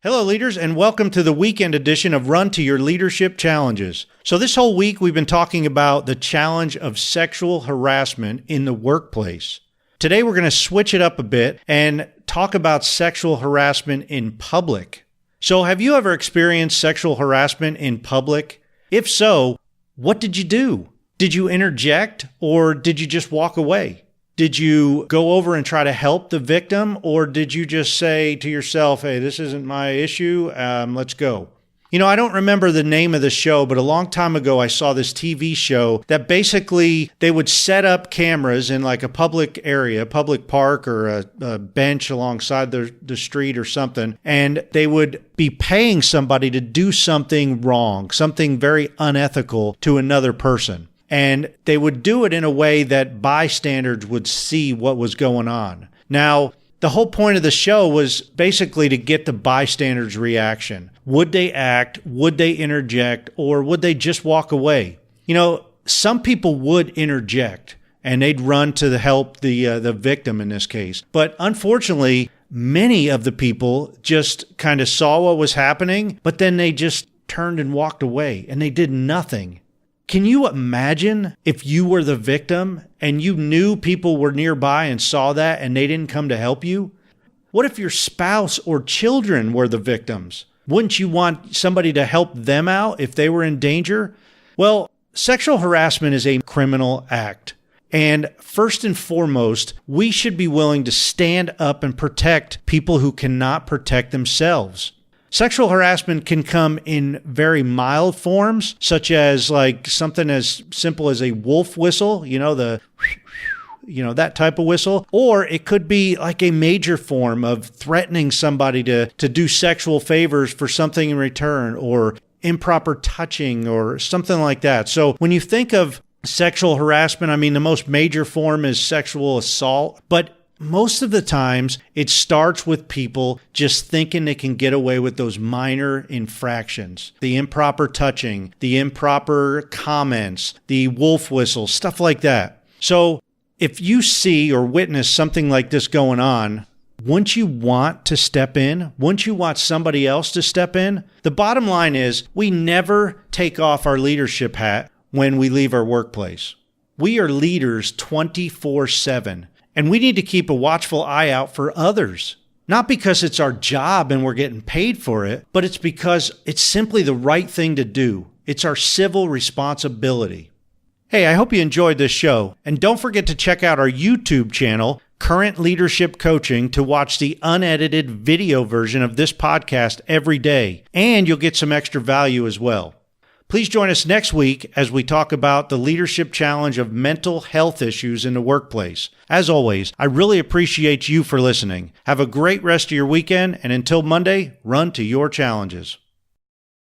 Hello, leaders, and welcome to the weekend edition of Run to Your Leadership Challenges. So this whole week, we've been talking about the challenge of sexual harassment in the workplace. Today, we're going to switch it up a bit and talk about sexual harassment in public. So have you ever experienced sexual harassment in public? If so, what did you do? Did you interject or did you just walk away? Did you go over and try to help the victim, or did you just say to yourself, hey, this isn't my issue, let's go? I don't remember the name of the show, but a long time ago, I saw this TV show that basically they would set up cameras in like a public area, a public park or a bench alongside the street or something, and they would be paying somebody to do something wrong, something very unethical to another person. And they would do it in a way that bystanders would see what was going on. Now, the whole point of the show was basically to get the bystanders' reaction. Would they act? Would they interject? Or would they just walk away? Some people would interject and they'd run to help the victim in this case. But unfortunately, many of the people just kind of saw what was happening, but then they just turned and walked away and they did nothing. Can you imagine if you were the victim and you knew people were nearby and saw that and they didn't come to help you? What if your spouse or children were the victims? Wouldn't you want somebody to help them out if they were in danger? Well, sexual harassment is a criminal act. And first and foremost, we should be willing to stand up and protect people who cannot protect themselves. Sexual harassment can come in very mild forms, such as like something as simple as a wolf whistle, that type of whistle. Or it could be like a major form of threatening somebody to do sexual favors for something in return, or improper touching or something like that. So when you think of sexual harassment, the most major form is sexual assault, but most of the times, it starts with people just thinking they can get away with those minor infractions. The improper touching, the improper comments, the wolf whistle, stuff like that. So if you see or witness something like this going on, wouldn't you want to step in? Wouldn't you want somebody else to step in? The bottom line is we never take off our leadership hat when we leave our workplace. We are leaders 24/7. And we need to keep a watchful eye out for others. Not because it's our job and we're getting paid for it, but it's because it's simply the right thing to do. It's our civil responsibility. Hey, I hope you enjoyed this show. And don't forget to check out our YouTube channel, Current Leadership Coaching, to watch the unedited video version of this podcast every day. And you'll get some extra value as well. Please join us next week as we talk about the leadership challenge of mental health issues in the workplace. As always, I really appreciate you for listening. Have a great rest of your weekend, and until Monday, run to your challenges.